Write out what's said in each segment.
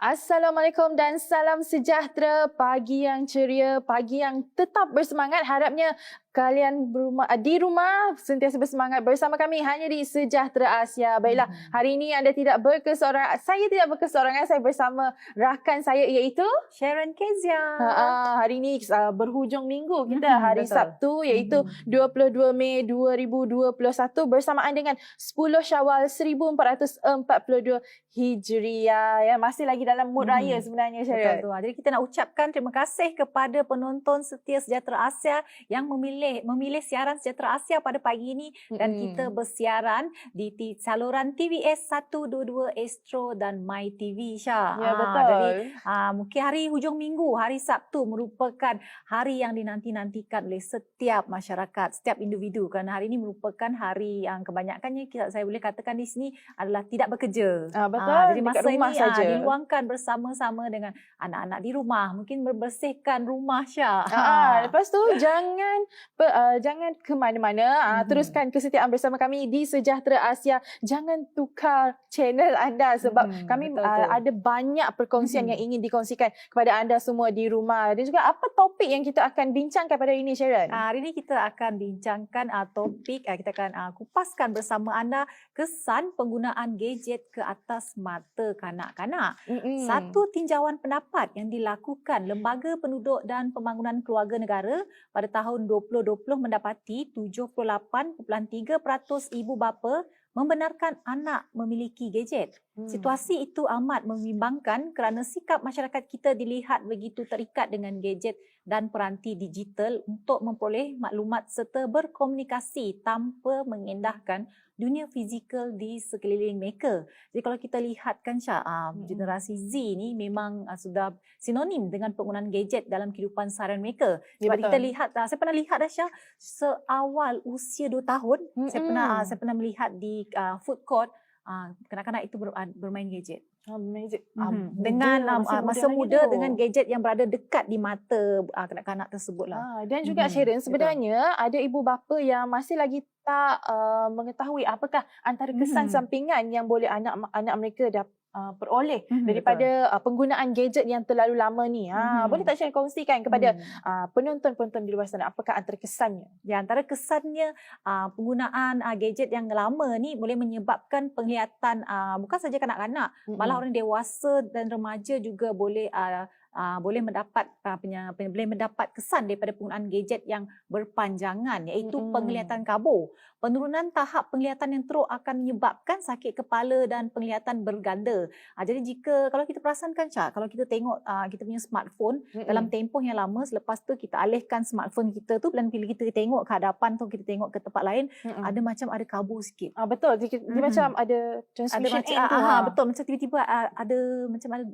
Assalamualaikum dan salam sejahtera. Pagi yang ceria, pagi yang tetap bersemangat. Harapnya kalian di rumah sentiasa bersemangat bersama kami hanya di Sejahtera Asia. Baiklah, hari ini anda tidak berkeseorangan. Saya tidak berkeseorangan. Saya bersama rakan saya iaitu Sharon Kezia. Hari ini berhujung minggu kita, hari Betul. Sabtu iaitu 22 Mei 2021 bersamaan dengan 10 Syawal 1442 Hijriah. Ya, masih lagi dalam mood raya sebenarnya, Sharon. Betul tu. Jadi kita nak ucapkan terima kasih kepada penonton setia Sejahtera Asia yang memilih siaran Sejahtera Asia pada pagi ini dan kita bersiaran di saluran TVS 122 Astro dan My TV, Syah. Ya, betul. Jadi mungkin hari hujung minggu, hari Sabtu merupakan hari yang dinanti-nantikan oleh setiap masyarakat, setiap individu, kerana hari ini merupakan hari yang kebanyakannya saya boleh katakan di sini adalah tidak bekerja. Betul, Jadi dekat masa rumah ini saja. diluangkan bersama-sama dengan anak-anak di rumah, mungkin membersihkan rumah, Syah. Lepas tu jangan ke mana-mana. Teruskan kesetiaan bersama kami di Sejahtera Asia. Jangan tukar channel anda sebab kami ada banyak perkongsian yang ingin dikongsikan kepada anda semua di rumah. Dan juga apa topik yang kita akan bincangkan pada hari ini, Sharon? Hari ini kita akan bincangkan topik, kita akan kupaskan bersama anda kesan penggunaan gadget ke atas mata kanak-kanak. Satu tinjauan pendapat yang dilakukan Lembaga Penduduk dan Pembangunan Keluarga Negara pada tahun 2020 mendapati 78.3% ibu bapa membenarkan anak memiliki gadget. Situasi itu amat membimbangkan kerana sikap masyarakat kita dilihat begitu terikat dengan gadget dan peranti digital untuk memperoleh maklumat serta berkomunikasi tanpa mengendahkan dunia fizikal di sekeliling mereka. Jadi kalau kita lihatkan, Syah, generasi Z ni memang sudah sinonim dengan penggunaan gadget dalam kehidupan seharian mereka. Sebab kita lihat, saya pernah lihat dah, Syah, seawal usia 2 tahun, saya pernah melihat di food court, kanak-kanak itu bermain gadget. Dengan masa muda dengan gadget yang berada dekat di mata kanak-kanak tersebutlah. Dan juga Sharon, sebenarnya ada ibu bapa yang masih lagi tak mengetahui apakah antara kesan sampingan yang boleh anak mereka peroleh daripada penggunaan gadget yang terlalu lama ni. Boleh tak Sharon kongsikan kepada penonton-penonton di luar sana apakah antara kesannya? Ya, antara kesannya penggunaan gadget yang lama ni boleh menyebabkan penglihatan bukan saja kanak-kanak, malah orang dewasa dan remaja juga boleh mendapat kesan daripada penggunaan gadget yang berpanjangan, iaitu penglihatan kabur. Penurunan tahap penglihatan yang teruk akan menyebabkan sakit kepala dan penglihatan berganda. Jadi kalau kita perasankan, Syah, kalau kita tengok kita punya smartphone dalam tempoh yang lama, selepas tu kita alihkan smartphone kita tu, dan bila kita tengok ke hadapan tu, kita tengok ke tempat lain, ada kabur sikit. Betul, dia macam ada transmission end tu. Betul, macam tiba-tiba ada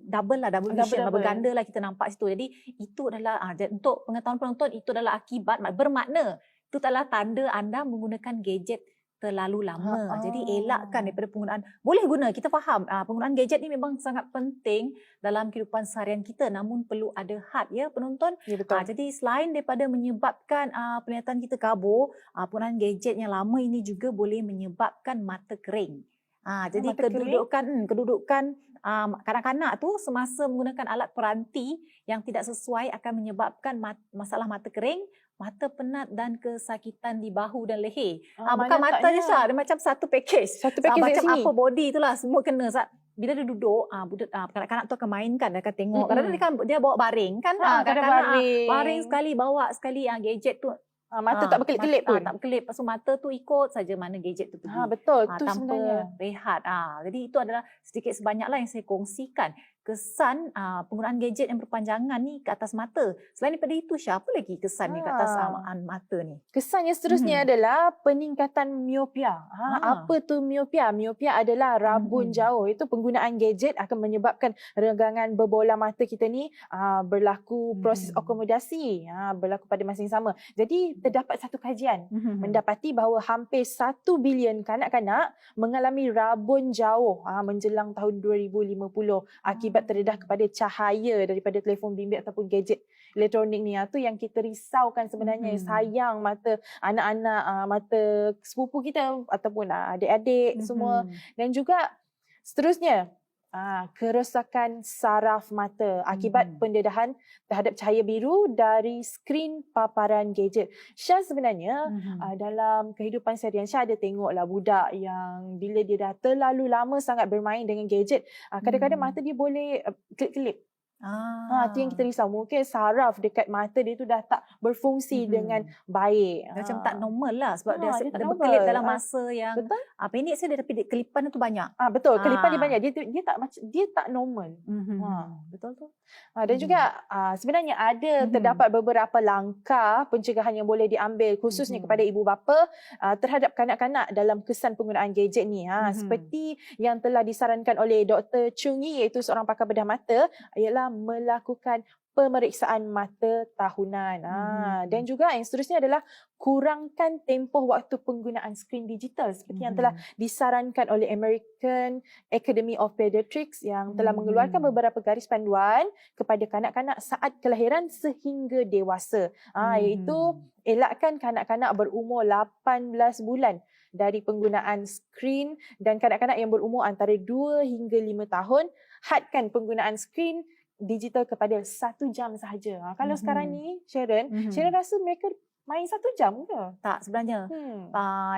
double vision, berganda lah kita nampak situ. Jadi itu adalah untuk pengetahuan penonton, itu adalah akibat bermakna. Itu adalah tanda anda menggunakan gadget terlalu lama. Jadi elakkan daripada penggunaan. Boleh guna, kita faham. Penggunaan gadget ni memang sangat penting dalam kehidupan seharian kita. Namun perlu ada had, ya penonton. Ya, betul. Jadi selain daripada menyebabkan penglihatan kita kabur, penggunaan gadget yang lama ini juga boleh menyebabkan mata kering. Jadi kedudukan kanak-kanak tu semasa menggunakan alat peranti yang tidak sesuai akan menyebabkan masalah mata kering, mata penat dan kesakitan di bahu dan leher. Bukan mata je, Syah, dia macam satu package. Macam upper body itulah, semua kena. Bila dia duduk, kanak-kanak tu akan mainkan, dia akan tengok. Kadang-kadang dia bawa baring kan. Kadang-kadang baring sekali, bawa sekali gadget tu. Mata tak berkelip-kelip pun. Tak berkelip. Lepas tu mata tu ikut saja mana gadget tu pergi. Betul, tu tanpa sebenarnya rehat. Jadi itu adalah sedikit sebanyak yang saya kongsikan kesan penggunaan gadget yang berpanjangan ni ke atas mata. Selain daripada itu, Syah, apa lagi kesan ni ke atas mata ni? Kesan yang seterusnya adalah peningkatan miopia. Apa tu miopia? Miopia adalah rabun jauh. Itu penggunaan gadget akan menyebabkan renggangan berbola mata kita ni berlaku proses akomodasi berlaku pada masa yang sama. Jadi terdapat satu kajian mendapati bahawa hampir 1 bilion kanak-kanak mengalami rabun jauh menjelang tahun 2050 akibat terdedah kepada cahaya daripada telefon bimbit ataupun gadget elektronik ni. Tu yang kita risaukan sebenarnya. Sayang mata anak-anak, mata sepupu kita ataupun adik-adik semua. Dan juga seterusnya, Kerosakan saraf mata akibat pendedahan terhadap cahaya biru dari skrin paparan gadget. Syah, sebenarnya dalam kehidupan seharian Syah ada tengoklah budak yang bila dia dah terlalu lama sangat bermain dengan gadget, kadang-kadang mata dia boleh kelip-kelip. Itu yang kita risau. Mungkin saraf dekat mata dia tu dah tak berfungsi dengan baik. Macam tak normal lah sebab dia dia tak berkelip normal. dalam masa yang Betul? pendek saja, tapi kelipan tu banyak. Betul, kelipan dia banyak. Dia tak normal. Betul tu. Dan juga sebenarnya ada terdapat beberapa langkah pencegahan yang boleh diambil khususnya kepada ibu bapa terhadap kanak-kanak dalam kesan penggunaan gadget ni. Seperti yang telah disarankan oleh Dr. Chung Yi, iaitu seorang pakar bedah mata, ialah melakukan pemeriksaan mata tahunan. Dan juga yang seterusnya adalah kurangkan tempoh waktu penggunaan skrin digital seperti yang telah disarankan oleh American Academy of Pediatrics yang telah mengeluarkan beberapa garis panduan kepada kanak-kanak saat kelahiran sehingga dewasa. Iaitu elakkan kanak-kanak berumur 18 bulan dari penggunaan skrin, dan kanak-kanak yang berumur antara 2 hingga 5 tahun hadkan penggunaan skrin digital kepada 1 jam sahaja. Kalau sekarang ni Sharon, Sharon rasa mereka main 1 jam ke? Tak, sebenarnya.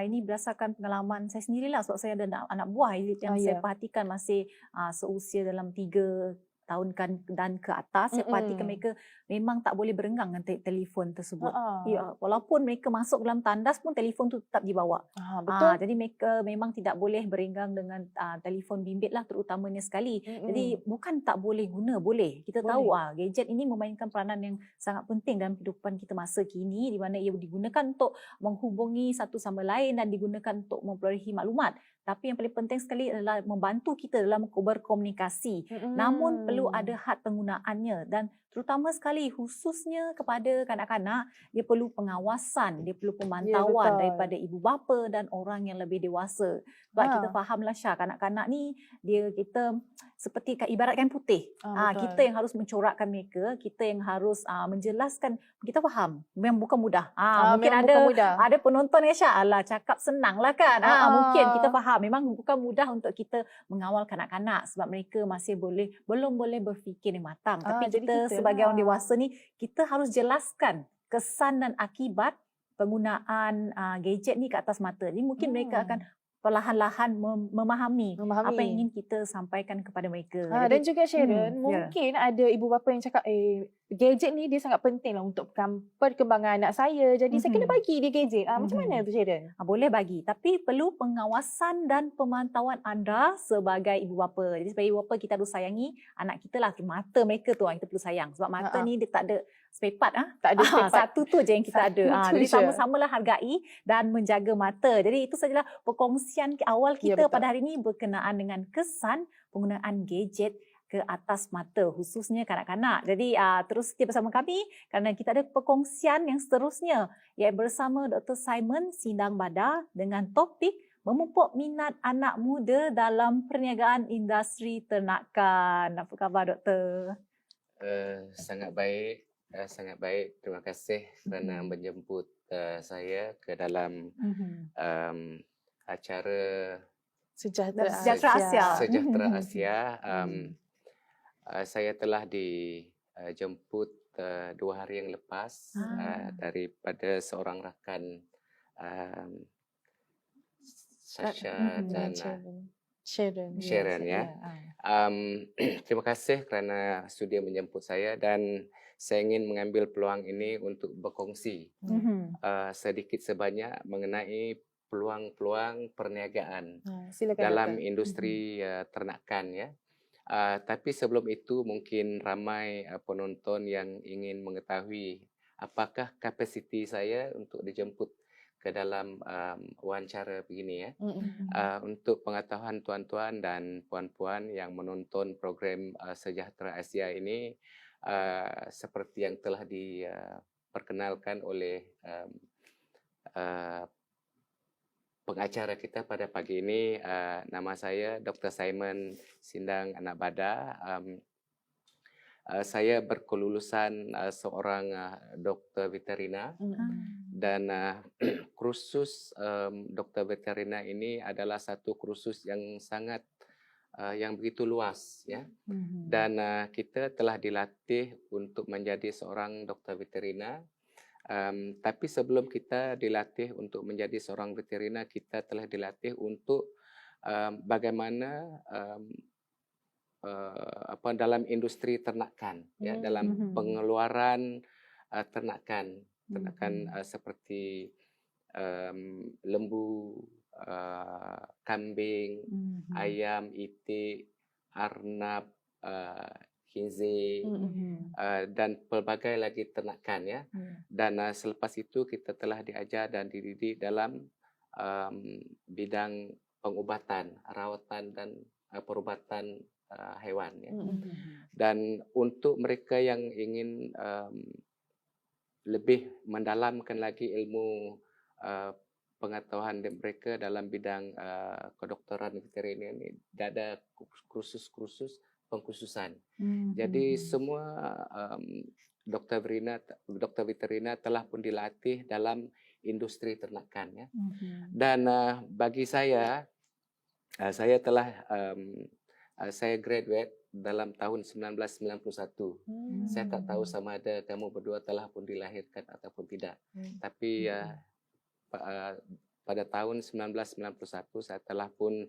Ini berdasarkan pengalaman saya sendirilah sebab saya ada anak buah yang saya perhatikan masih seusia dalam 3 tahun dan ke atas. Saya perhatikan mereka memang tak boleh berenggang dengan telefon tersebut. Walaupun mereka masuk dalam tandas pun telefon tu tetap dibawa. Betul. Jadi mereka memang tidak boleh berenggang dengan telefon bimbit lah, terutamanya sekali. Jadi bukan tak boleh guna, boleh. Kita tahu gadget ini memainkan peranan yang sangat penting dalam kehidupan kita masa kini, di mana ia digunakan untuk menghubungi satu sama lain dan digunakan untuk memperolehi maklumat. Tapi yang paling penting sekali adalah membantu kita dalam berkomunikasi. Namun perlu ada had penggunaannya, dan terutama sekali khususnya kepada kanak-kanak, dia perlu pengawasan, dia perlu pemantauan daripada ibu bapa dan orang yang lebih dewasa. Sebab kita fahamlah Syah, kanak-kanak ni kita seperti ibaratkan putih. Kita yang harus mencorakkan mereka, kita yang harus menjelaskan. Kita faham, memang bukan mudah. Mungkin ada penonton yang Syah, alah cakap senang lah kan. Mungkin kita faham, memang bukan mudah untuk kita mengawal kanak-kanak sebab mereka masih belum boleh berfikir yang matang. Tapi kita sebagai orang dewasa ni, kita harus jelaskan kesan dan akibat penggunaan gadget ni ke atas mata. Jadi mungkin mereka akan perlahan-lahan memahami apa yang ingin kita sampaikan kepada mereka. Dan juga Sharon, mungkin ada ibu bapa yang cakap, gadget ni dia sangat penting lah untuk perkembangan anak saya. Jadi saya kena bagi dia gadget. Macam mana tu Sharon? Boleh bagi, tapi perlu pengawasan dan pemantauan anda sebagai ibu bapa. Jadi sebagai ibu bapa, kita harus sayangi anak kita lah. Mata mereka tu kita perlu sayang. Sebab mata ni dia tak ada spare part. Tak ada spare part. Satu tu je yang kita ada. Jadi sama-samalah hargai dan menjaga mata. Jadi itu sajalah perkongsian awal kita pada hari ini berkenaan dengan kesan penggunaan gadget ke atas mata, khususnya kanak-kanak. Jadi terus setia bersama kami kerana kita ada perkongsian yang seterusnya, iaitu bersama Dr. Simon Sindang Bada dengan topik memupuk minat anak muda dalam perniagaan industri ternakan. Apa khabar Doktor? Sangat baik. Sangat baik. Terima kasih kerana menjemput saya ke dalam acara Sejahtera Asia. Sejahtera Asia. Saya telah dijemput 2 hari yang lepas daripada seorang rakan Sasha dan Sharon ya. Terima kasih kerana sudi menjemput saya, dan saya ingin mengambil peluang ini untuk berkongsi sedikit sebanyak mengenai peluang-peluang perniagaan dalam industri ternakan ya. Tapi sebelum itu mungkin ramai penonton yang ingin mengetahui apakah kapasiti saya untuk dijemput ke dalam wawancara begini ya. Untuk pengetahuan tuan-tuan dan puan-puan yang menonton program Sejahtera Asia ini, seperti yang telah diperkenalkan oleh pengacara kita pada pagi ini, nama saya Dr. Simon Sindang Anak Bada. Saya berkelulusan seorang doktor veterina dan kursus doktor veterina ini adalah satu kursus yang sangat yang begitu luas, ya. Dan kita telah dilatih untuk menjadi seorang dokter veterina. Tapi sebelum kita dilatih untuk menjadi seorang veterina, kita telah dilatih untuk bagaimana dalam industri ternakan, ya, dalam pengeluaran ternakan seperti lembu, kambing, ayam, itik, arnab, khinzir, dan pelbagai lagi ternakan, ya. Dan selepas itu kita telah diajar dan dididik dalam bidang pengobatan, rawatan dan perubatan haiwan, ya. Dan untuk mereka yang ingin lebih mendalamkan lagi ilmu pengetahuan mereka dalam bidang kedokteran veteriner ini, ada kursus-kursus pengkhususan. Jadi semua dokter veteriner telah pun dilatih dalam industri ternakan, ya. Dan bagi saya telah saya graduate dalam tahun 1991. Saya tak tahu sama ada kamu berdua telah pun dilahirkan ataupun tidak. Tapi pada tahun 1991 saya telah pun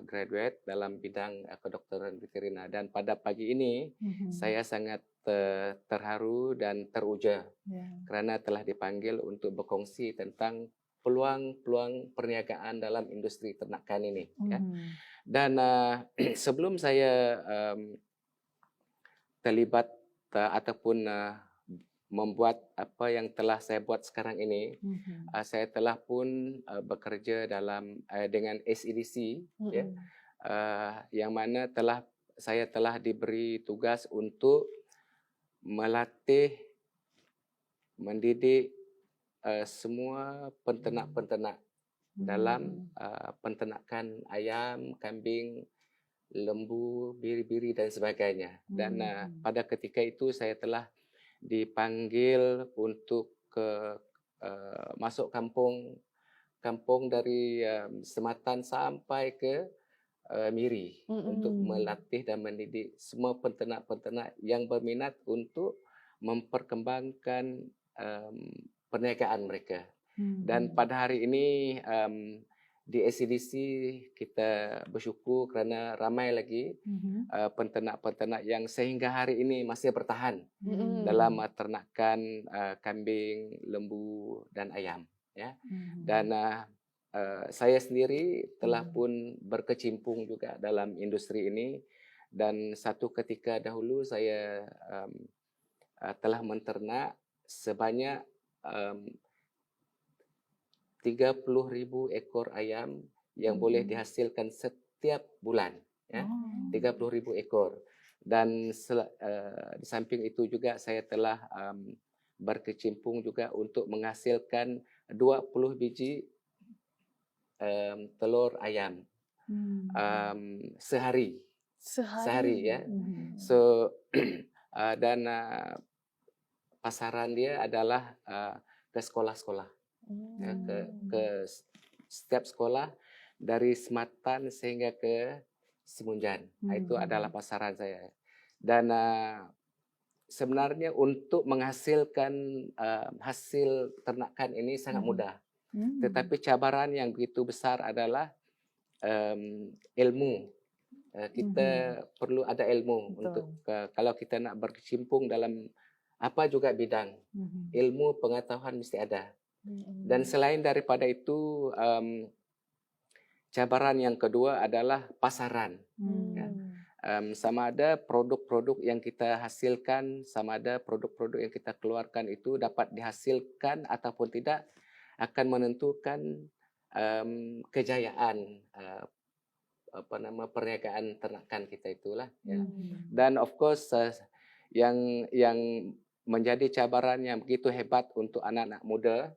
graduate dalam bidang kedokteran veterina. Dan pada pagi ini saya sangat terharu dan teruja kerana telah dipanggil untuk berkongsi tentang peluang-peluang perniagaan dalam industri ternakan ini, ya. Dan sebelum saya terlibat ataupun membuat apa yang telah saya buat sekarang ini, saya telah pun bekerja dengan SEDC, ya, yang mana saya telah diberi tugas untuk melatih, mendidik semua penternak-penternak dalam penternakan ayam, kambing, lembu, biri-biri dan sebagainya. Dan pada ketika itu saya telah dipanggil untuk masuk kampung dari Sematan sampai ke Miri untuk melatih dan mendidik semua penternak-penternak yang berminat untuk memperkembangkan perniagaan mereka. Dan pada hari ini di SCDC kita bersyukur kerana ramai lagi penternak-penternak yang sehingga hari ini masih bertahan dalam ternakan kambing, lembu dan ayam, ya. Dan saya sendiri telah pun berkecimpung juga dalam industri ini, dan satu ketika dahulu saya telah menternak sebanyak 30,000 ekor ayam yang boleh dihasilkan setiap bulan, ya. 30,000 ekor. Dan di samping itu juga saya telah berkecimpung juga untuk menghasilkan 20 biji telur ayam sehari, ya. So dan pasaran dia adalah ke sekolah-sekolah, ya, ke setiap sekolah dari Sematan sehingga ke Semunjan. Itu adalah pasaran saya. Dan sebenarnya untuk menghasilkan hasil ternakan ini sangat mudah. Tetapi cabaran yang begitu besar adalah ilmu. Kita perlu ada ilmu. Betul. Untuk kalau kita nak berkecimpung dalam apa juga bidang, ilmu pengetahuan mesti ada. Dan selain daripada itu, cabaran yang kedua adalah pasaran. Ya. Sama ada produk-produk yang kita hasilkan, sama ada produk-produk yang kita keluarkan itu dapat dihasilkan ataupun tidak, akan menentukan kejayaan perniagaan ternakan kita itulah, ya. Dan of course yang menjadi cabaran yang begitu hebat untuk anak-anak muda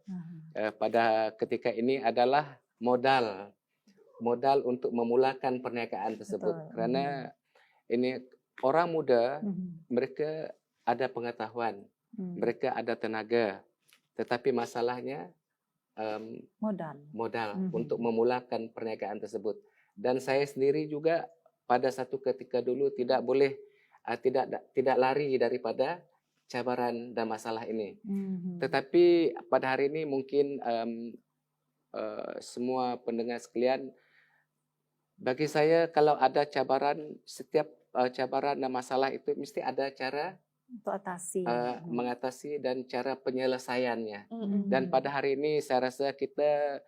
pada ketika ini adalah modal untuk memulakan perniagaan tersebut. Betul. Kerana ini orang muda, mereka ada pengetahuan, mereka ada tenaga, tetapi masalahnya modal untuk memulakan perniagaan tersebut. dan saya sendiri juga pada satu ketika dulu tidak boleh tidak lari daripada cabaran dan masalah ini. Tetapi pada hari ini mungkin semua pendengar sekalian, bagi saya kalau ada cabaran, setiap cabaran dan masalah itu mesti ada cara Untuk atasi. mengatasi dan cara penyelesaiannya. Mm-mm. Dan pada hari ini saya rasa kita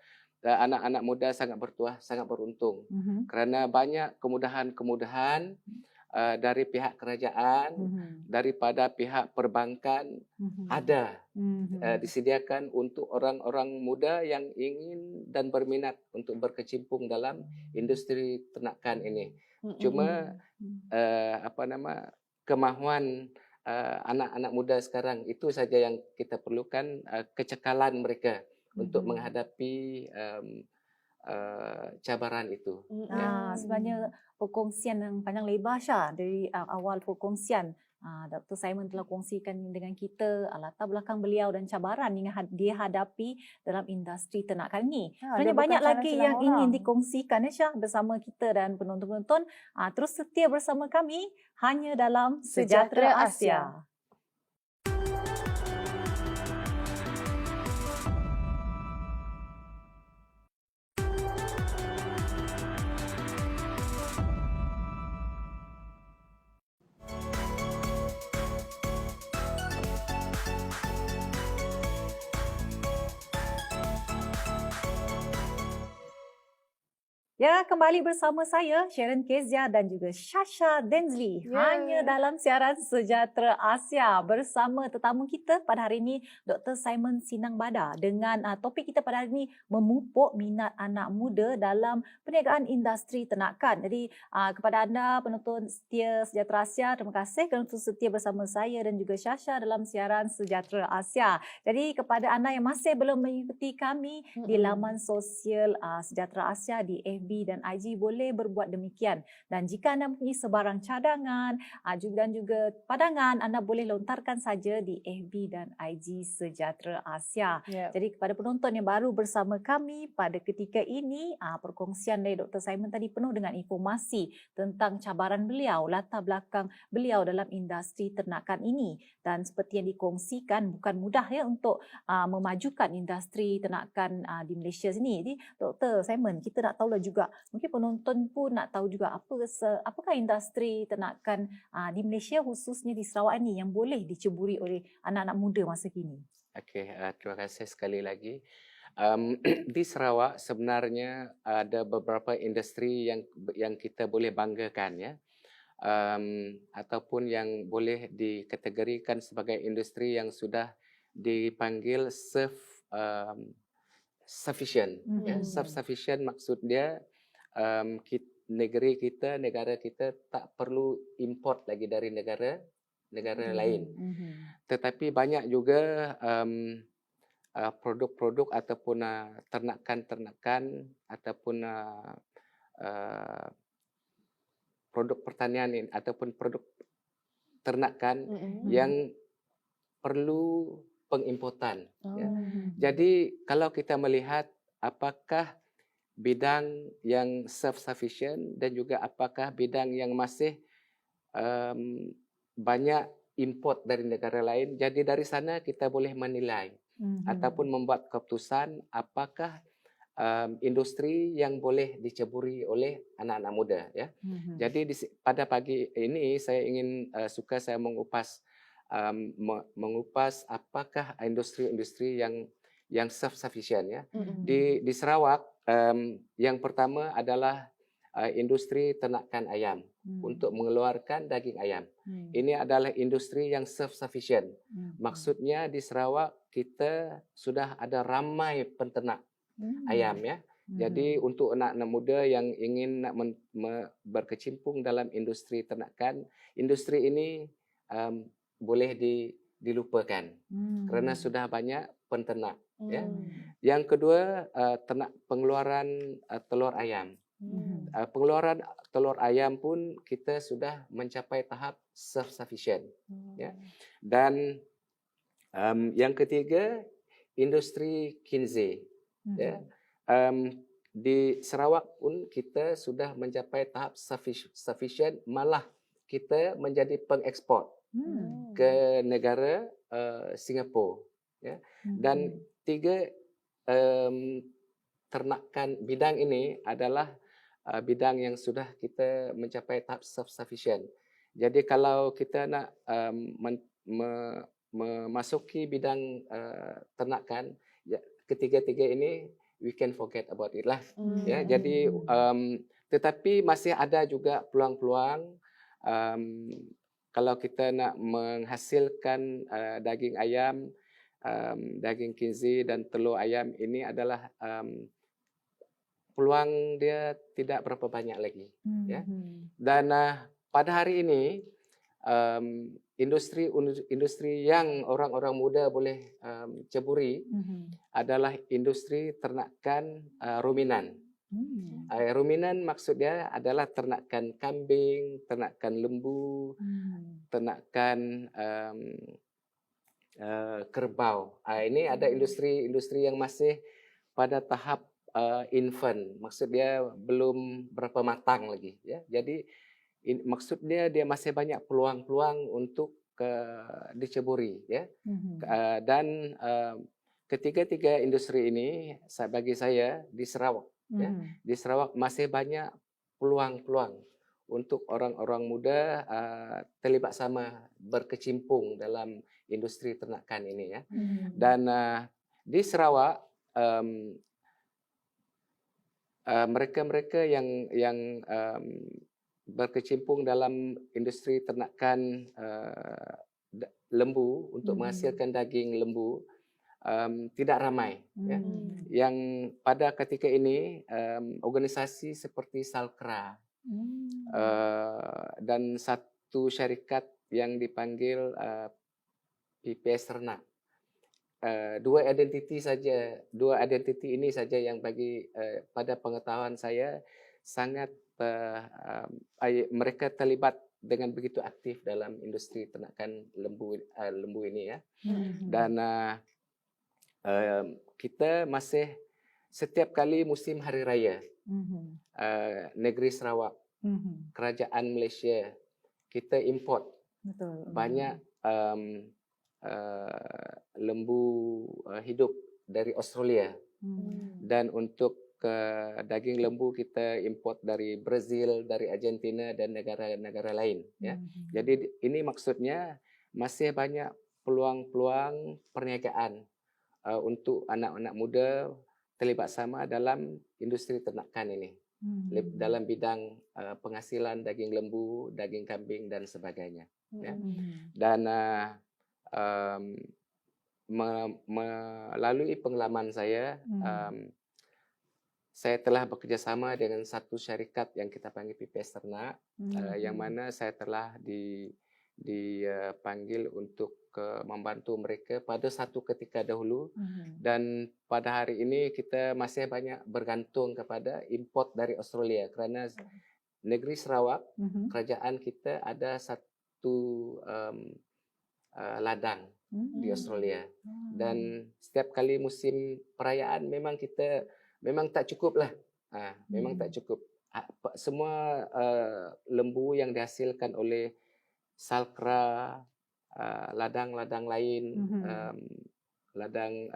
anak-anak muda sangat bertuah, sangat beruntung kerana banyak kemudahan-kemudahan dari pihak kerajaan, daripada pihak perbankan ada disediakan untuk orang-orang muda yang ingin dan berminat untuk berkecimpung dalam industri ternakan ini. Cuma kemahuan anak-anak muda sekarang itu saja yang kita perlukan, kecekalan mereka untuk menghadapi cabaran itu. Sebenarnya perkongsian yang panjang lebar, Syah, dari awal perkongsian Dr. Simon telah kongsikan dengan kita latar belakang beliau dan cabaran yang dia hadapi dalam industri ternakan ini. Sebenarnya banyak lagi yang ingin dikongsikan, Syah, bersama kita dan penonton-penonton. Terus setia bersama kami hanya dalam Sejahtera Asia. Ya, kembali bersama saya, Sharon Kezia dan juga Shasha Denzli. Hanya dalam siaran Sejahtera Asia bersama tetamu kita pada hari ini, Dr. Simon Sinang Bada, dengan topik kita pada hari ini, memupuk minat anak muda dalam perniagaan industri ternakan. Jadi kepada anda penonton setia Sejahtera Asia, terima kasih kerana setia bersama saya dan juga Shasha dalam siaran Sejahtera Asia. Jadi kepada anda yang masih belum mengikuti kami di laman sosial Sejahtera Asia di FB dan IG, boleh berbuat demikian. Dan jika anda mempunyai sebarang cadangan dan juga pandangan, anda boleh lontarkan saja di FB dan IG Sejahtera Asia. Jadi kepada penonton yang baru bersama kami pada ketika ini, perkongsian dari Dr. Simon tadi penuh dengan informasi tentang cabaran beliau, latar belakang beliau dalam industri ternakan ini. Dan seperti yang dikongsikan, bukan mudah ya untuk memajukan industri ternakan di Malaysia sini. Jadi Dr. Simon, kita nak tahulah juga, mungkin penonton pun nak tahu juga apakah industri ternakan di Malaysia, khususnya di Sarawak ini, yang boleh diceburi oleh anak-anak muda masa kini. Okey, terima kasih sekali lagi. Di Sarawak sebenarnya ada beberapa industri yang kita boleh banggakan ya. Ataupun yang boleh dikategorikan sebagai industri yang sudah dipanggil self-sufficient. Self-sufficient maksudnya negara kita tak perlu import lagi dari negara lain. Tetapi banyak juga produk-produk ataupun ternakan ataupun produk pertanian ataupun produk ternakan yang perlu pengimportan. Jadi kalau kita melihat apakah bidang yang self-sufficient dan juga apakah bidang yang masih banyak import dari negara lain, jadi dari sana kita boleh menilai ataupun membuat keputusan apakah industri yang boleh diceburi oleh anak-anak muda ya. Jadi pada pagi ini saya ingin saya mengupas apakah industri-industri yang self-sufficient ya. Di Sarawak yang pertama adalah industri ternakan ayam untuk mengeluarkan daging ayam. Ini adalah industri yang self-sufficient. Maksudnya di Sarawak kita sudah ada ramai penternak ayam ya. Jadi untuk anak-anak muda yang ingin berkecimpung dalam industri ternakan, industri ini boleh dilupakan kerana sudah banyak penternak ya. Yang kedua, pengeluaran telur ayam. Pengeluaran telur ayam pun kita sudah mencapai tahap self-sufficient ya. Dan yang ketiga, industri kinze ya. di Sarawak pun kita sudah mencapai tahap sufficient, malah kita menjadi pengekspor ke negara Singapura, ya. Dan 3 ternakan bidang ini adalah bidang yang sudah kita mencapai tahap self-sufficient. Jadi kalau kita nak memasuki bidang ternakan, ya, ketiga-tiga ini we can forget about it lah. Ya, jadi tetapi masih ada juga peluang-peluang kalau kita nak menghasilkan daging ayam, daging kinzi dan telur ayam, ini adalah peluang dia tidak berapa banyak lagi, ya. Dan pada hari ini industri yang orang-orang muda boleh ceburi adalah industri ternakan ruminan. Ruminan maksudnya adalah ternakan kambing, ternakan lembu, ternakan kerbau. Ini ada industri yang masih pada tahap infant, maksudnya belum berapa matang lagi, ya. Jadi maksudnya dia masih banyak peluang-peluang untuk diceburi, ya. Dan ketiga-tiga industri ini bagi saya di Sarawak, ya, di Sarawak masih banyak peluang-peluang untuk orang-orang muda terlibat sama berkecimpung dalam industri ternakan ini, ya. Dan di Sarawak mereka-mereka yang berkecimpung dalam industri ternakan lembu untuk menghasilkan daging lembu tidak ramai, ya. Yang pada ketika ini organisasi seperti Salkra dan satu syarikat yang dipanggil PPS Ternak, dua identiti ini saja yang bagi pada pengetahuan saya sangat mereka terlibat dengan begitu aktif dalam industri ternakan lembu ini, ya. Dan kita masih setiap kali musim hari raya negeri Sarawak, kerajaan Malaysia, kita import banyak lembu hidup dari Australia. Dan untuk daging lembu kita import dari Brazil, dari Argentina dan negara-negara lain, ya. Jadi ini maksudnya masih banyak peluang-peluang perniagaan untuk anak-anak muda terlibat sama dalam industri ternakan ini, dalam bidang penghasilan daging lembu, daging kambing dan sebagainya, ya. Dan melalui pengalaman saya telah bekerjasama dengan satu syarikat yang kita panggil PPS Ternak, yang mana saya telah dipanggil untuk membantu mereka pada satu ketika dahulu, dan pada hari ini kita masih banyak bergantung kepada import dari Australia kerana negeri Sarawak, kerajaan kita ada satu ladang di Australia, dan setiap kali musim perayaan memang tak cukup lah, memang tak cukup. Semua lembu yang dihasilkan oleh Salkra, ladang-ladang lain, ladang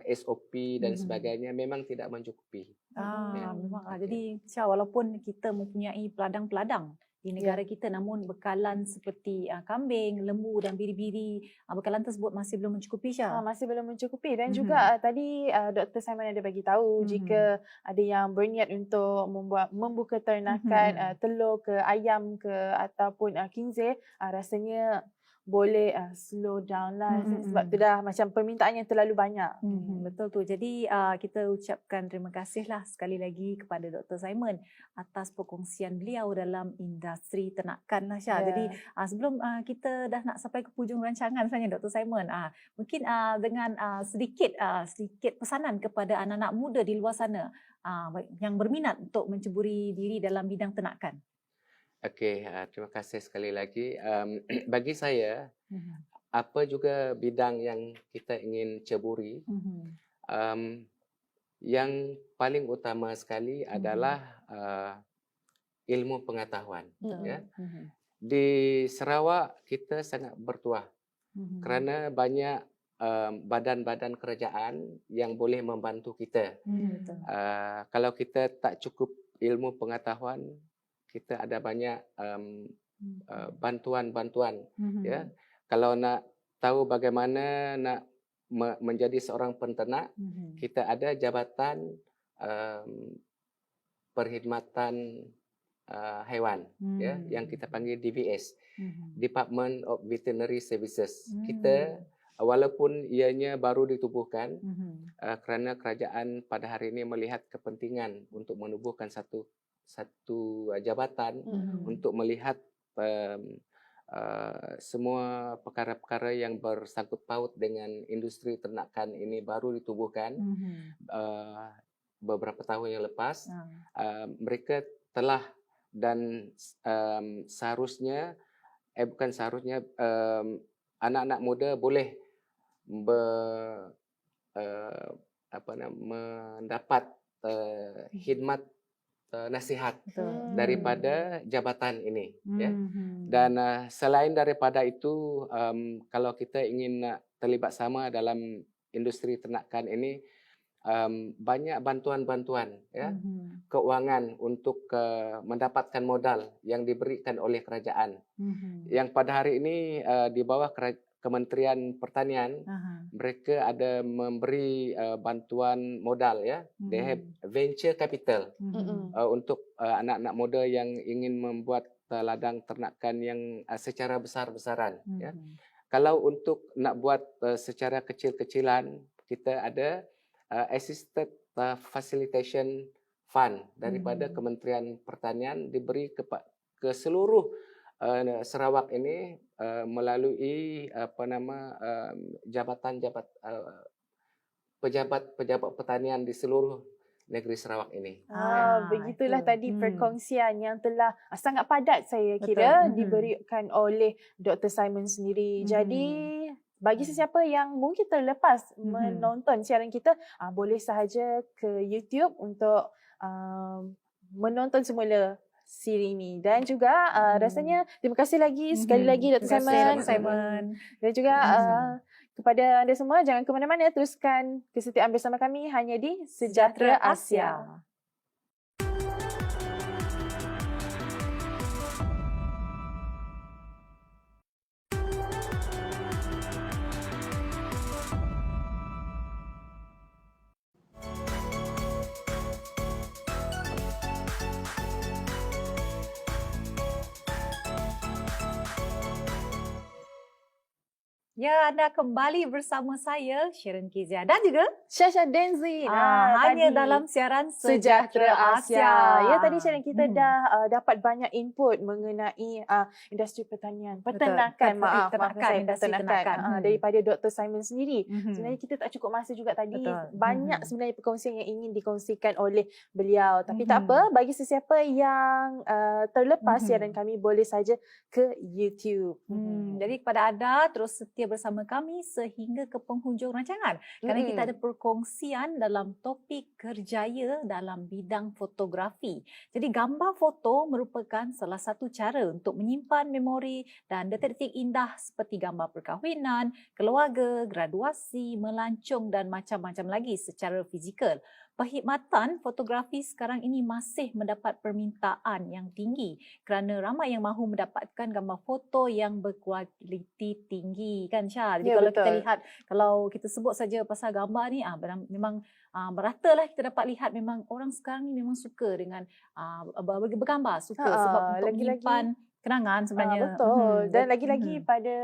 SOP dan sebagainya memang tidak mencukupi. Memang. Jadi walaupun kita mempunyai peladang-peladang di negara kita, namun bekalan seperti kambing, lembu dan biri-biri, bekalan tersebut masih belum mencukupi, Syah. Masih belum mencukupi. Dan juga tadi Dr. Simon ada bagi tahu jika ada yang berniat untuk membuka ternakan telur ke ayam ke ataupun kinzih, rasanya boleh slow down lah, sebab tu dah macam permintaan yang terlalu banyak. Betul tu. Jadi kita ucapkan terima kasihlah sekali lagi kepada Dr. Simon atas perkongsian beliau dalam industri ternakan lah, Syah. Jadi sebelum kita dah nak sampai ke hujung rancangan sebenarnya, Dr. Simon, mungkin dengan sedikit pesanan kepada anak-anak muda di luar sana yang berminat untuk menceburi diri dalam bidang ternakan. Okey, terima kasih sekali lagi. Bagi saya, apa juga bidang yang kita ingin ceburi, yang paling utama sekali adalah ilmu pengetahuan. Ya. Di Sarawak kita sangat bertuah kerana banyak badan-badan kerajaan yang boleh membantu kita. Kalau kita tak cukup ilmu pengetahuan, kita ada banyak bantuan-bantuan. Ya, kalau nak tahu bagaimana nak menjadi seorang penternak, kita ada jabatan perkhidmatan haiwan, ya, yang kita panggil DVS, Department of Veterinary Services. Kita walaupun ianya baru ditubuhkan, kerana kerajaan pada hari ini melihat kepentingan untuk menubuhkan satu jabatan untuk melihat semua perkara-perkara yang bersangkut paut dengan industri ternakan ini baru ditubuhkan beberapa tahun yang lepas. Mereka telah dan seharusnya bukan seharusnya anak-anak muda boleh mendapat khidmat nasihat daripada jabatan ini. Ya. Dan selain daripada itu, kalau kita ingin nak terlibat sama dalam industri ternakan ini, banyak bantuan-bantuan, ya, keuangan untuk mendapatkan modal yang diberikan oleh kerajaan. Yang pada hari ini di bawah Kementerian Pertanian, mereka ada memberi bantuan modal, ya. They have venture capital untuk anak-anak muda yang ingin membuat ladang ternakan yang secara besar-besaran. Ya. Kalau untuk nak buat secara kecil-kecilan, kita ada Assisted Facilitation Fund daripada Kementerian Pertanian diberi ke seluruh Sarawak ini melalui pejabat pertanian di seluruh negeri Sarawak ini. Begitulah itu. tadi perkongsian yang telah sangat padat saya kira diberikan oleh Dr. Simon sendiri. Jadi bagi sesiapa yang mungkin terlepas menonton siaran kita, boleh sahaja ke YouTube untuk menonton semula siri ini. Dan juga rasanya terima kasih lagi sekali lagi Dr. Simon. Dan juga kepada anda semua, jangan ke mana-mana, teruskan kesetiaan bersama kami hanya di Sejahtera Asia. Ya, anda kembali bersama saya, Sharon Kezia, dan juga Syasha Denzin. hanya Tadi dalam siaran Sejahtera Asia. Ya, tadi Sharon kita Hmm. dah dapat banyak input mengenai industri pertanian, peternakan, industri peternakan. Daripada Dr. Simon sendiri. Sebenarnya kita tak cukup masa juga tadi. Betul. Banyak sebenarnya perkongsian yang ingin dikongsikan oleh beliau. Tapi tak apa, bagi sesiapa yang terlepas siaran kami, boleh saja ke YouTube. Jadi kepada anda, terus setia bersama kami sehingga ke penghujung rancangan. Kerana kita ada perkongsian dalam topik kerjaya dalam bidang fotografi. Jadi gambar foto merupakan salah satu cara untuk menyimpan memori dan detik-detik indah seperti gambar perkahwinan, keluarga, graduasi, melancong dan macam-macam lagi secara fizikal. Perkhidmatan fotografi sekarang ini masih mendapat permintaan yang tinggi kerana ramai yang mahu mendapatkan gambar foto yang berkualiti tinggi, kan Syah? Jadi kalau kita lihat, kalau kita sebut saja pasal gambar ni, memang meratalah kita dapat lihat memang orang sekarang ni memang suka dengan bergambar, suka sebab untuk menyimpan kenangan sebenarnya. Betul. Dan lagi-lagi pada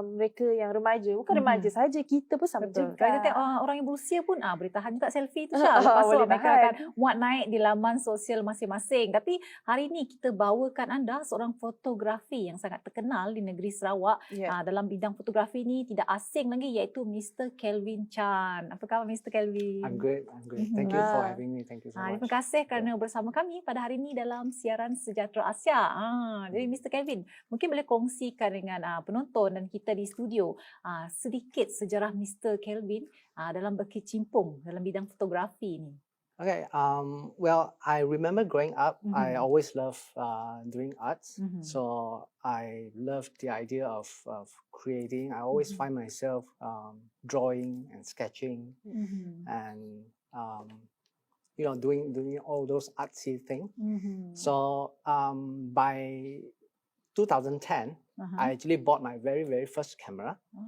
mereka yang remaja, bukan remaja saja, kita pun sama juga. Kalau kita tengok orang yang berusia pun boleh tahan juga selfie tu Syah. Lepas tu mereka akan muat naik di laman sosial masing-masing. Tapi hari ini kita bawakan anda seorang fotografi yang sangat terkenal di negeri Sarawak. Dalam bidang fotografi ni tidak asing lagi, iaitu Mr. Kelvin Chan. Apa khabar Mr. Kelvin? I'm great. Thank you for having me. Thank you so much. Terima kasih kerana bersama kami pada hari ini dalam siaran Sejahtera Asia. Jadi Mr. Kelvin, mungkin boleh kongsikan dengan penonton dan kita di studio sedikit sejarah Mr. Kelvin dalam berkecimpung dalam bidang fotografi ni. Okay. Well, I remember growing up, I Mhm. always loved doing arts. Mhm. So I loved the idea of creating. I always Mhm. find myself drawing and sketching Mhm. and doing all those artsy things. Mhm. So by 2010, I actually bought my very, very first camera, Oh.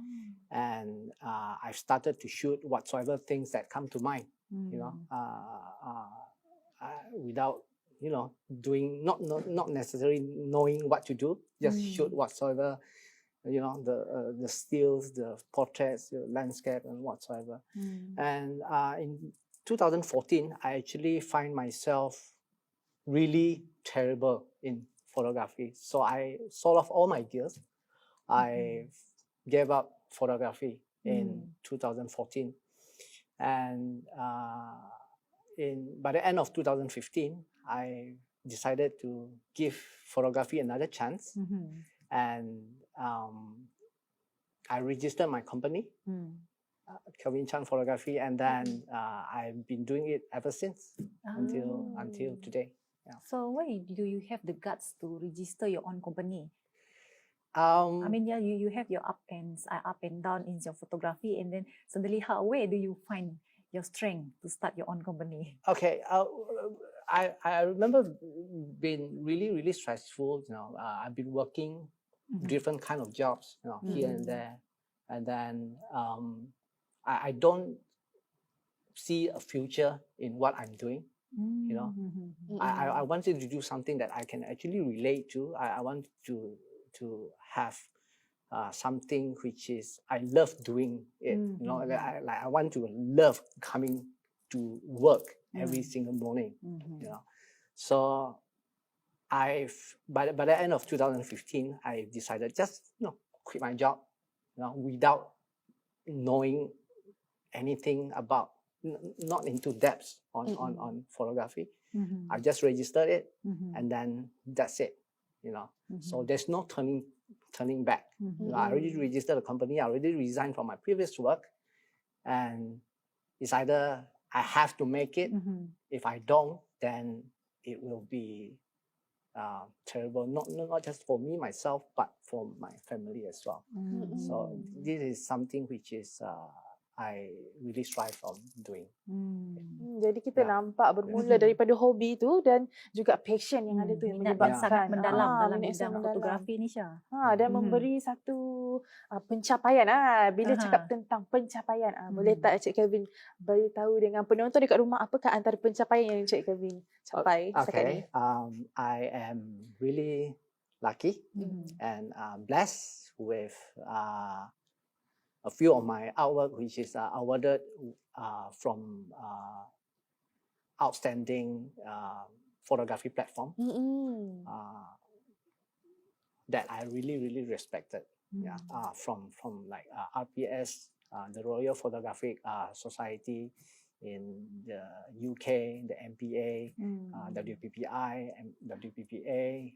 and I started to shoot whatsoever things that come to mind. Without doing not necessarily knowing what to do, just shoot whatsoever, the stills, the portraits, the landscape, and whatsoever. And in 2014, I actually find myself really terrible in photography. So I sold off all my gears. I gave up photography in 2014. And by the end of 2015, I decided to give photography another chance. And I registered my company, Kelvin Chan Photography, and then I've been doing it ever since until today. Yeah. So why do you have the guts to register your own company? Um, I mean, yeah, you have your up and down in your photography, and then suddenly, where do you find your strength to start your own company? Okay, I remember being really, really stressful. I've been working different kind of jobs, here and there, and then I don't see a future in what I'm doing. I wanted to do something that I can actually relate to. I want to have something which is I love doing it. I want to love coming to work every single morning. So by the end of 2015, I decided just quit my job, without knowing anything about, not into depth on photography. I just registered it, and then that's it. So there's no turning back. I already registered the company. I already resigned from my previous work, and it's either I have to make it. If I don't, then it will be terrible. Not just for me myself, but for my family as well. So this is something which is I really strive on doing. Jadi kita nampak bermula daripada hobi tu dan juga passion yang ada tu yang minat yang sangat menyebabkan mendalam dalam minat bidang yang mendalam. fotografi ni, Syah. Dan memberi satu pencapaian. Bila cakap tentang pencapaian, boleh tak Encik Kelvin beritahu dengan penonton dekat rumah apakah antara pencapaian yang Encik Kelvin capai setakat ni? I am really lucky and blessed with a few of my artwork which is awarded from outstanding photography platform that I really, really respected. From like RPS, the Royal Photographic Society in the UK, the MPA, WPPI, and WPPA,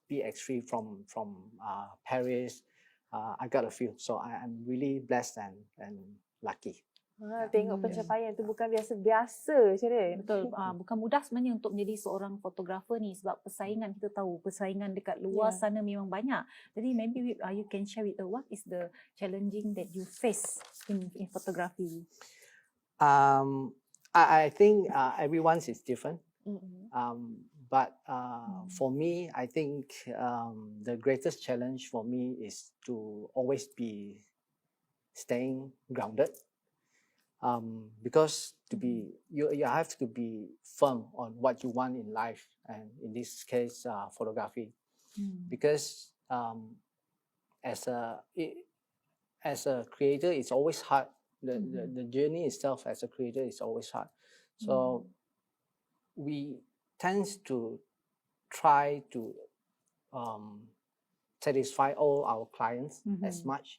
PX3 from Paris. I got a few, so I'm really blessed and lucky. Tengok pencapaian tu bukan biasa-biasa je dia. Betul, bukan mudah sebenarnya untuk menjadi seorang fotografer ni, sebab persaingan, kita tahu persaingan dekat luar sana memang banyak. Jadi maybe you can share with us what is the challenging that you face in photography. I think everyone's is different. But for me, I think the greatest challenge for me is to always be staying grounded. Because you have to be firm on what you want in life, and in this case, photography. Because as a creator, it's always hard. The journey itself as a creator is always hard. So we tend to try to satisfy all our clients as much,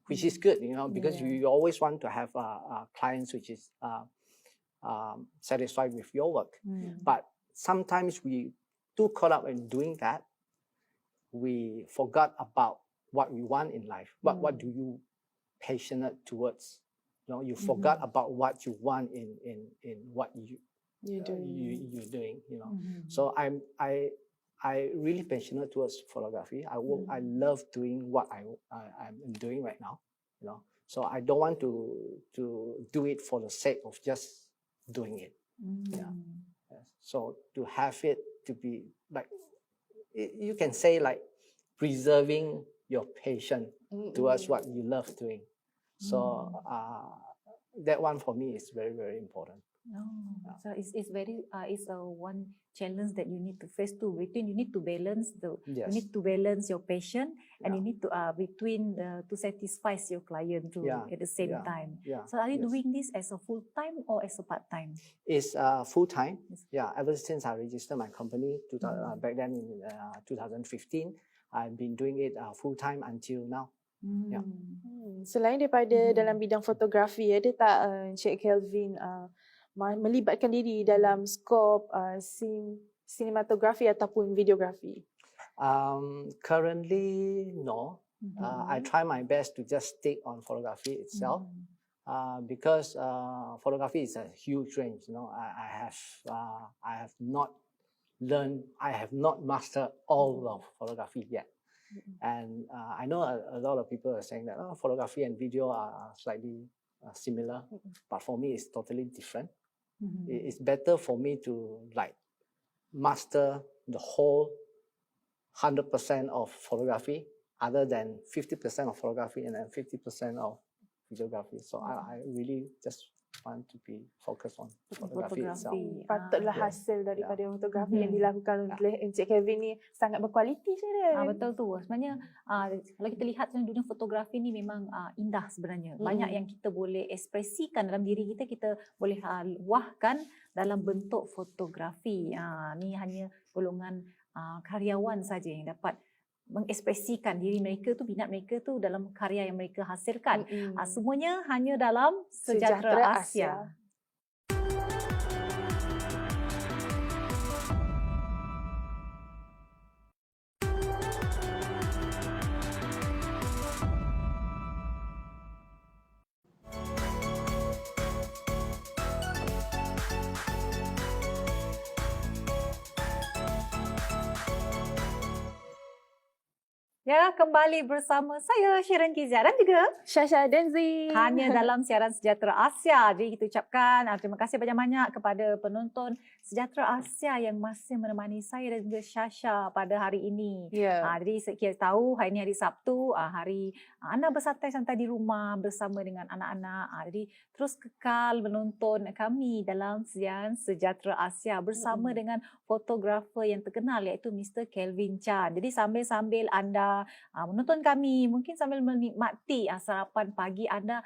which is good, because you always want to have clients which is satisfied with your work. But sometimes we too caught up in doing that, we forgot about what we want in life. What do you passionate towards? You forgot about what you want in what you're doing. So I really passionate towards photography. I love doing what I'm doing right now. So I don't want to do it for the sake of just doing it. Yeah. So to have it to be like, you can say like preserving your passion towards what you love doing. So that one for me is very, very important. So it's very it's one challenge that you need to face too. Between you need to balance you need to balance your passion and you need to between to satisfy your client too at the same time. So are you doing this as a full time or as a part time? It's full time. Yeah, ever since I registered my company back then in 2015, I've been doing it full time until now. Selain daripada dalam bidang fotografi, ada tak Encik Kelvin melibatkan diri dalam skop sinematografi ataupun videografi? Currently, no. I try my best to just stick on photography itself because photography is a huge range. I have not mastered all of photography yet. And I know a lot of people are saying that photography and video are slightly similar, but for me it's totally different. It's better for me to like master the whole 100% of photography other than 50% of photography and then 50% of videography. So I really just want to be focused on photography itself. Patutlah hasil daripada fotografi yang dilakukan oleh Encik Kelvin ni sangat berkualiti saya. Betul tu. Sebenarnya kalau kita lihat dunia fotografi ni memang indah sebenarnya. Banyak yang kita boleh ekspresikan dalam diri kita, kita boleh luahkan dalam bentuk fotografi. Ni hanya golongan karyawan saja yang dapat mengekspresikan diri mereka tu, minat mereka tu dalam karya yang mereka hasilkan. Semuanya hanya dalam Sejahtera Asia. Ya, kembali bersama saya Sharon Kizia dan juga Syasha Denzi. Hanya dalam siaran Sejahtera Asia. Jadi kita ucapkan terima kasih banyak-banyak kepada penonton Sejahtera Asia yang masih menemani saya dan juga Syasha pada hari ini. Jadi kita tahu hari ini hari Sabtu, hari anda bersantai-santai di rumah bersama dengan anak-anak. Jadi terus kekal menonton kami dalam siaran Sejahtera Asia bersama dengan fotografer yang terkenal iaitu Mr. Kelvin Chan. Jadi sambil-sambil anda menonton kami, mungkin sambil menikmati sarapan pagi anda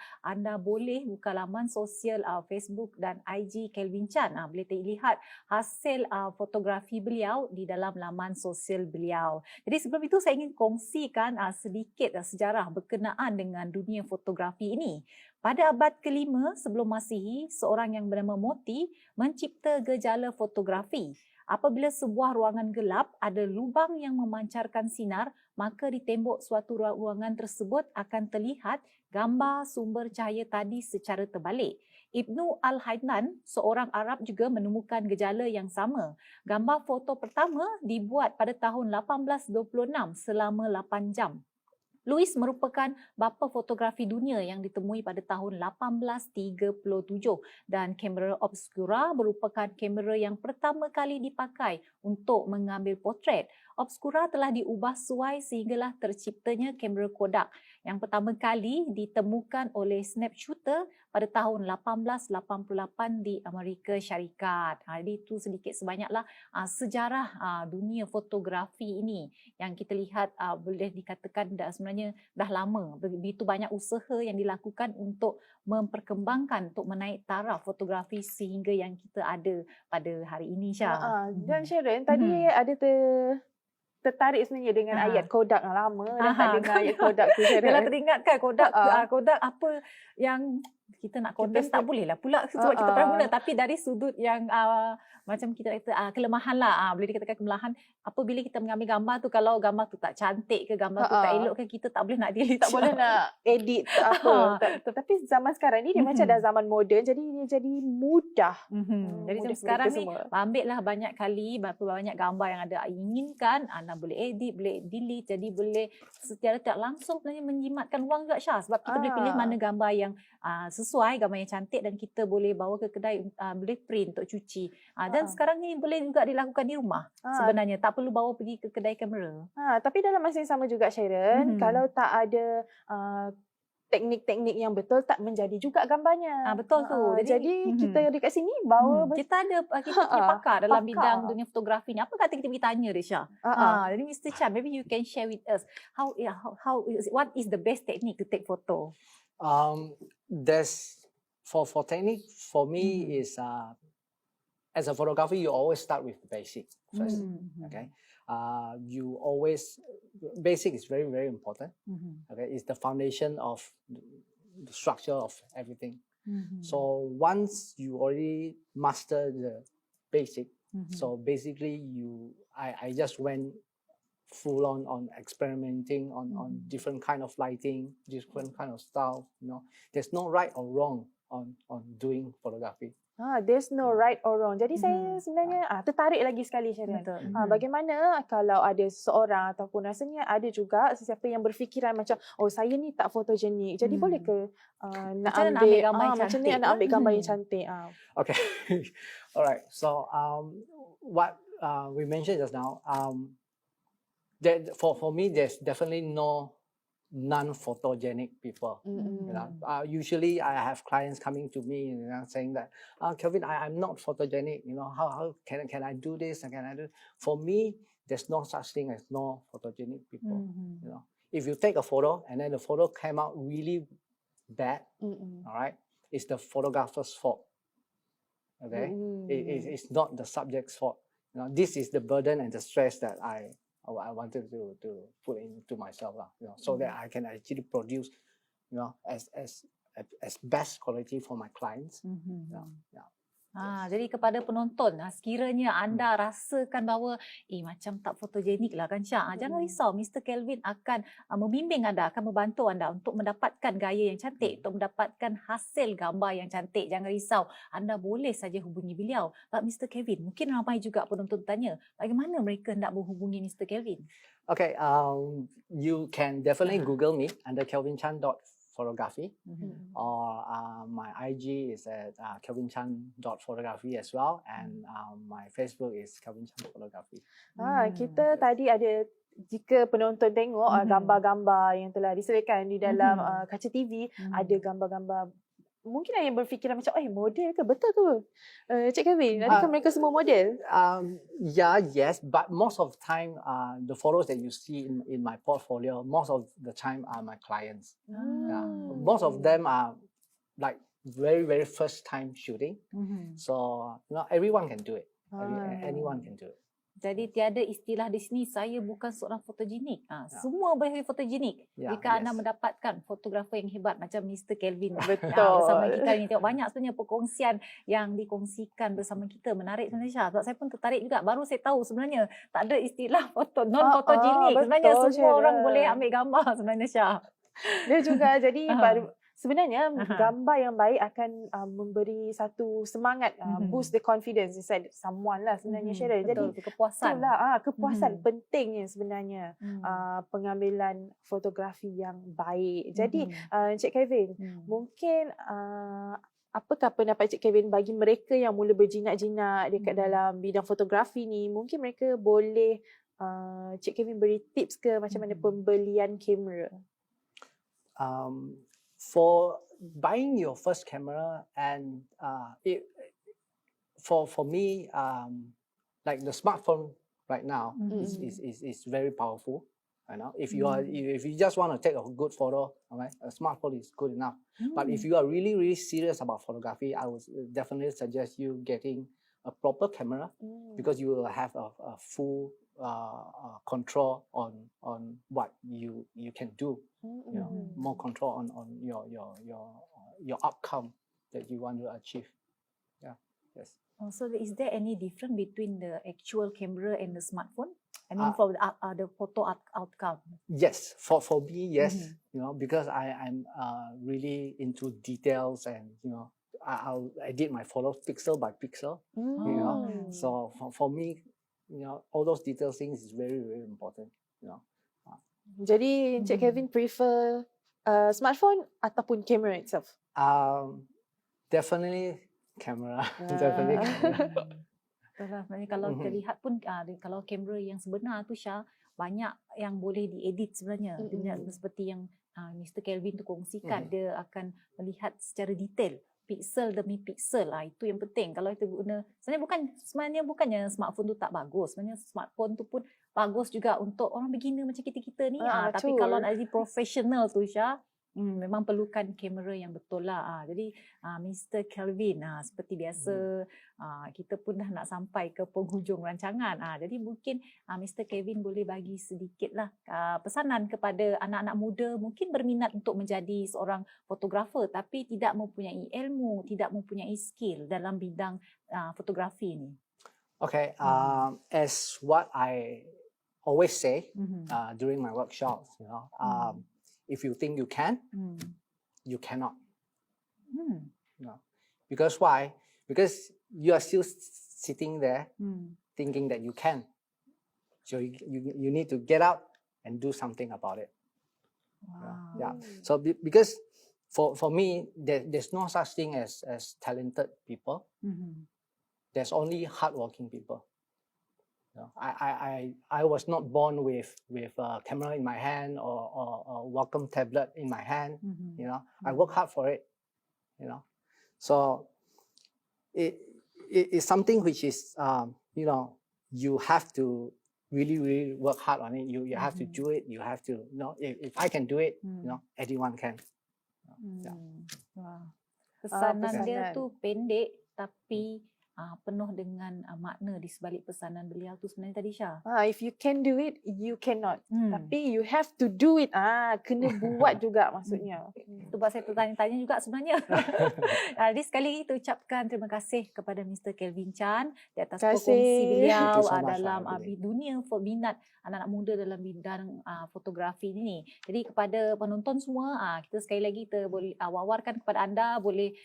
boleh buka laman sosial Facebook dan IG Kelvin Chan. Boleh lihat hasil fotografi beliau di dalam laman sosial beliau. Jadi sebelum itu saya ingin kongsikan sedikit sejarah berkenaan dengan dunia fotografi ini. Pada abad ke-5 sebelum Masihi, seorang yang bernama Moti mencipta gejala fotografi. Apabila sebuah ruangan gelap ada lubang yang memancarkan sinar, maka di tembok suatu ruangan tersebut akan terlihat gambar sumber cahaya tadi secara terbalik. Ibnu Al-Haynan, seorang Arab juga menemukan gejala yang sama. Gambar foto pertama dibuat pada tahun 1826 selama 8 jam. Louis merupakan bapa fotografi dunia yang ditemui pada tahun 1837 dan kamera obscura merupakan kamera yang pertama kali dipakai untuk mengambil potret. Obscura telah diubah suai sehinggalah terciptanya kamera Kodak yang pertama kali ditemukan oleh Snapshooter pada tahun 1888 di Amerika Syarikat. Jadi itu sedikit sebanyaklah sejarah dunia fotografi ini yang kita lihat boleh dikatakan sebenarnya dah lama. Begitu banyak usaha yang dilakukan untuk memperkembangkan, untuk menaik taraf fotografi sehingga yang kita ada pada hari ini, Syah. Dan Sharon, tadi ada tertarik sebenarnya dengan ayat Kodak yang lama dah tak dengar ayat Kodak tu. Bila teringatkan Kodak apa yang kita nak condense tak boleh lah pula sebab kita pernah guna, tapi dari sudut yang macam kita kata kelemahan lah, boleh dikatakan kelemahan apabila kita mengambil gambar tu, kalau gambar tu tak cantik ke gambar tu tak elok ke, kita tak boleh nak delete, tak boleh nak edit apa. Tapi zaman sekarang ni dia macam dah zaman moden, jadi dia jadi mudah. Jadi Mudah sekarang mereka ni semua. ambil lah banyak kali, banyak gambar yang anda inginkan, anda boleh edit, boleh delete, jadi boleh secara tak langsung sebenarnya menjimatkan wang juga Syah, sebab kita boleh pilih mana gambar yang sesuai, gambar yang cantik, dan kita boleh bawa ke kedai, boleh print untuk cuci. Dan sekarang ni boleh juga dilakukan di rumah sebenarnya, tak perlu bawa pergi ke kedai kamera. Tapi dalam masa yang sama juga Sharon, kalau tak ada teknik-teknik yang betul, tak menjadi juga gambarnya. Betul tu. Jadi kita dekat sini bawa kita ada kita punya pakar dalam bidang dunia fotografi ni. Apa kata kita pergi tanya dia Syah? Jadi Mr. Chan, maybe you can share with us what is the best technique to take photo? There's for technique for me is as a photographer, you always start with the basic first. Okay, you always basic is very, very important. Okay, it's the foundation of the structure of everything. So once you already master the basic, so basically I just went full on experimenting on different kind of lighting, different kind of style. There's no right or wrong on doing photography. There's no right or wrong. Jadi saya sebenarnya tertarik lagi sekali Sharon. Bagaimana kalau ada seseorang ataupun rasanya ada juga sesiapa yang berfikiran macam, saya ni tak fotogenik. Jadi boleh ke nak ambil gambar yang macam ni, cantik nak ambil gambar yang cantik. Okay. Alright. So what we mentioned just now, that for me there's definitely non-photogenic people. Usually I have clients coming to me saying that, Kelvin, I'm not photogenic. How can I do this? Can I do? For me, there's no such thing as no photogenic people. If you take a photo and then the photo came out really bad, all right, it's the photographer's fault. Okay, it's not the subject's fault. This is the burden and the stress that I wanted to put into myself, so that I can actually produce, as best quality for my clients. Jadi kepada penonton, sekiranya anda rasakan bahawa macam tak fotogenik lah kan Syah, jangan risau, Mr. Kelvin akan membimbing anda, akan membantu anda untuk mendapatkan gaya yang cantik, untuk mendapatkan hasil gambar yang cantik. Jangan risau, anda boleh saja hubungi beliau. Mr. Kelvin, mungkin ramai juga penonton tanya, bagaimana mereka nak menghubungi Mr. Kelvin? Okay, you can definitely Google me under kelvinchan.photography, or my IG is at kelvinchan.photography as well, and my Facebook is kelvinchan.photography. Kita tadi ada, jika penonton tengok gambar-gambar yang telah disediakan di dalam kaca TV, ada gambar-gambar, mungkin ada yang berfikiran macam, model ke? Betul tu, Cik Kelvin? Adakah mereka semua model? Yes, but most of the time, the photos that you see in my portfolio, most of the time are my clients. Most of them are like very, very first time shooting. So not everyone can do it. Anyone can do it. Jadi tiada istilah di sini, saya bukan seorang fotogenik. Semua boleh fotogenik. Jika anda mendapatkan fotografer yang hebat macam Mr. Kelvin bersama kita ni. Tengok banyak sebenarnya perkongsian yang dikongsikan bersama kita. Menarik sebenarnya Syah. Sebab saya pun tertarik juga. Baru saya tahu sebenarnya tak ada istilah non-fotogenik. Sebenarnya semua orang boleh ambil gambar sebenarnya Syah. Dia juga jadi sebenarnya gambar yang baik akan memberi satu semangat, boost the confidence inside someone lah sebenarnya Sharon. Jadi kepuasan. Kepuasan pentingnya sebenarnya pengambilan fotografi yang baik. Jadi Cik Kelvin, mungkin apakah pendapat Cik Kelvin bagi mereka yang mula berjinak-jinak dekat dalam bidang fotografi ni? Mungkin mereka boleh Cik Kelvin beri tips ke macam mana pembelian kamera? For buying your first camera, and for me, like the smartphone right now is very powerful. If you just want to take a good photo, a smartphone is good enough. But if you are really, really serious about photography, I would definitely suggest you getting a proper camera, because you will have a full control on what you can do. More control on your your outcome that you want to achieve. Yeah. Yes. So is there any difference between the actual camera and the smartphone? I mean, Uh, for the photo outcome. Yes, for me, yes, Mhm. you know, because I'm really into details, and you know, I did my photos pixel by pixel, you know. Mm. So for me, you know, all those detail things is very very important, you know. Jadi Encik Kevin prefer smartphone ataupun camera itself? Definitely camera, definitely camera. Itulah, sebenarnya kalau kita lihat pun kalau kamera yang sebenar tu Syah, banyak yang boleh diedit sebenarnya. Dia seperti yang Mr. Kelvin tu kongsikan, dia akan melihat secara detail pixel demi pixel. Itu yang penting. Kalau kita guna, sebenarnya bukannya smartphone tu tak bagus. Sebenarnya smartphone tu pun bagus juga untuk orang beginner macam kita-kita ni. Tapi betul. kalau nak jadi profesional tu Syah, memang perlukan kamera yang betul lah. Jadi Mr. Kelvin, seperti biasa kita pun dah nak sampai ke penghujung rancangan. Jadi mungkin Mr. Kelvin boleh bagi sedikit lah pesanan kepada anak-anak muda mungkin berminat untuk menjadi seorang fotografer tapi tidak mempunyai ilmu, tidak mempunyai skill dalam bidang fotografi ni. Okay, as what I always say during my workshops, you know, if you think you can, you cannot. No. Because why? Because you are still sitting there thinking that you can. So you need to get out and do something about it. Wow. Yeah. So because for me, there's no such thing as talented people. There's only hardworking people. You know, I was not born with a camera in my hand or a Wacom tablet in my hand. You know, I work hard for it. You know, so it is something which is you know, you have to really work hard on it. You have to do it. You have to, you know, if I can do it, you know, anyone can. Yeah. Wow. Pesanan pesanan. dia tu pendek tapi penuh dengan makna di sebalik pesanan beliau tu sebenarnya tadi Syah. If you can do it, you cannot. Tapi you have to do it. Kena buat juga maksudnya. Itu sebab saya tertanya-tanya juga sebenarnya. Jadi sekali lagi kita ucapkan terima kasih kepada Mr. Kelvin Chan di atas Terima kasih. perkongsi beliau Thank you so much dalam for having me. dunia minat anak-anak muda dalam bidang fotografi ini. Jadi kepada penonton semua, kita sekali lagi kita boleh wawarkan kepada anda boleh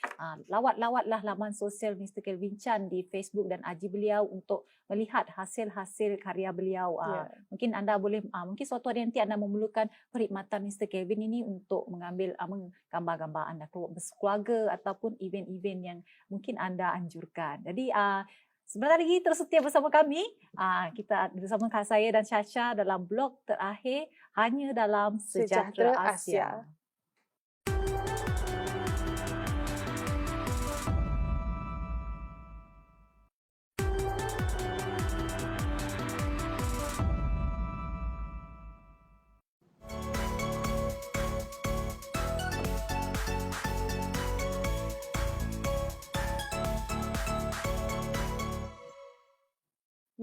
lawat-lawatlah laman sosial Mr. Kelvin Chan di Facebook dan IG beliau untuk melihat hasil-hasil karya beliau. Mungkin anda boleh, mungkin suatu hari nanti anda memerlukan perkhidmatan Mr. Kelvin ini untuk mengambil gambar-gambar anda berkeluarga ataupun event-event yang mungkin anda anjurkan. Jadi sebentar lagi terus setia bersama kami. Kita bersama saya dan Syasha dalam blog terakhir hanya dalam Sejahtera Asia.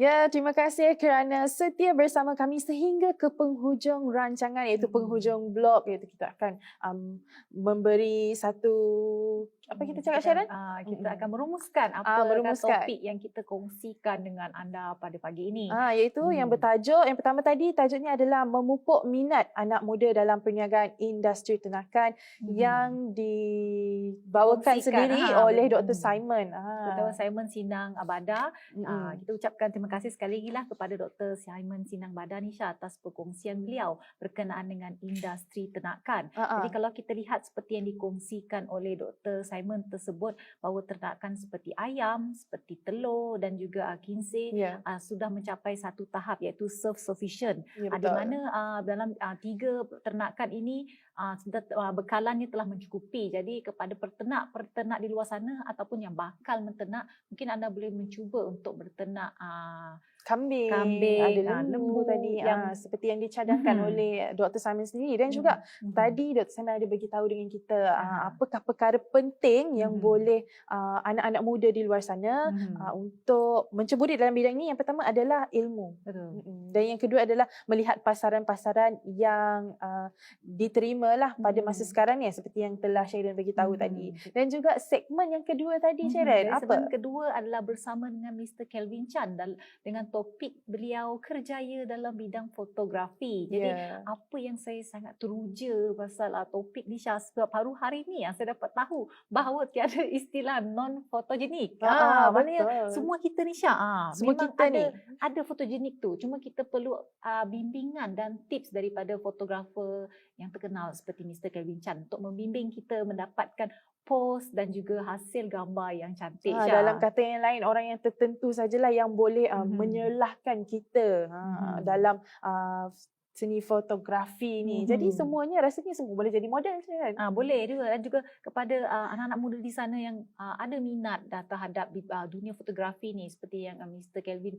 Ya, terima kasih kerana setia bersama kami sehingga ke penghujung rancangan, iaitu penghujung blog, iaitu kita akan memberi satu, apa kita cakap Sharon? Kita akan merumuskan apa topik yang kita kongsikan dengan anda pada pagi ini. Iaitu yang bertajuk, yang pertama tadi tajuknya adalah memupuk minat anak muda dalam perniagaan industri ternakan yang dibawakan sendiri oleh Dr. Simon. Dr. Simon Sinang Bada. Kita ucapkan terima kasih sekali lagi lah kepada Dr. Simon Sinang Bada ni Syah atas perkongsian beliau berkenaan dengan industri ternakan. Jadi kalau kita lihat seperti yang dikongsikan oleh Dr. Simon tersebut, bahawa ternakan seperti ayam, seperti telur dan juga kinsi sudah mencapai satu tahap iaitu self-sufficient. Di mana dalam 3 ternakan ini bekalannya telah mencukupi. Jadi kepada peternak di luar sana ataupun yang bakal menternak, mungkin anda boleh mencuba untuk berternak kambing, ada lembu lembu tadi yang seperti yang dicadangkan oleh Dr. Simon sendiri, dan juga tadi Dr. Simon ada bagi tahu dengan kita apakah perkara penting yang boleh anak-anak muda di luar sana untuk menceburi dalam bidang ini. Yang pertama adalah ilmu. Betul. Dan yang kedua adalah melihat pasaran-pasaran yang diterima lah pada masa sekarang ni, seperti yang telah Sharon bagi tahu tadi. Dan juga segmen yang kedua tadi, Sharon, apa? Segmen kedua adalah bersama dengan Mr. Kelvin Chan dengan topik beliau kerjaya dalam bidang fotografi. Jadi apa yang saya sangat teruja pasal topik ni, Syah, sebab baru hari ni saya dapat tahu bahawa tiada istilah non-fotogenik. Maknanya semua kita ni, Syah, semua memang kita ni ada fotogenik tu. Cuma kita perlu bimbingan dan tips daripada fotografer yang terkenal seperti Mr. Kelvin Chan untuk membimbing kita mendapatkan pose dan juga hasil gambar yang cantik. Dalam kata yang lain, orang yang tertentu sajalah yang boleh menyelahkan kita dalam seni fotografi ni. Jadi semuanya rasanya semua boleh jadi model, kan? Boleh juga. Dan juga kepada anak-anak muda di sana yang ada minat terhadap dunia fotografi ni, seperti yang Mr. Kelvin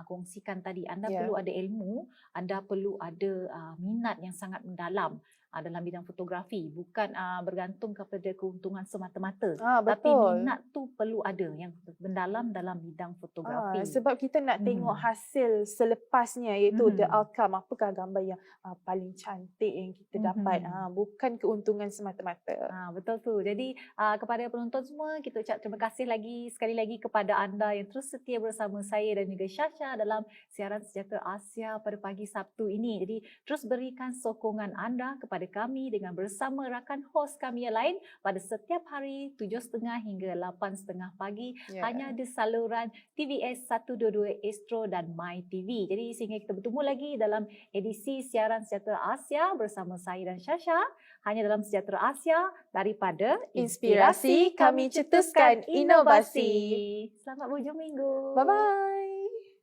kongsikan tadi, anda perlu ada ilmu, anda perlu ada minat yang sangat mendalam dalam bidang fotografi, bukan bergantung kepada keuntungan semata-mata, tapi minat tu perlu ada yang mendalam dalam bidang fotografi. Sebab kita nak tengok hasil selepasnya, iaitu the outcome, apakah gambar yang paling cantik yang kita dapat, bukan keuntungan semata-mata. Betul tu. Jadi kepada penonton semua, kita ucap terima kasih sekali lagi kepada anda yang terus setia bersama saya dan juga Syasha dalam siaran Sejahtera Asia pada pagi Sabtu ini. Jadi terus berikan sokongan anda kepada kami dengan bersama rakan hos kami yang lain pada setiap hari 7.30 hingga 8.30 pagi hanya di saluran TVS 122 Astro dan My TV. Jadi sehingga kita bertemu lagi dalam edisi siaran Sejahtera Asia bersama saya dan Syasha, hanya dalam Sejahtera Asia, daripada inspirasi kami cetuskan inovasi. Selamat berhujung minggu. Bye-bye.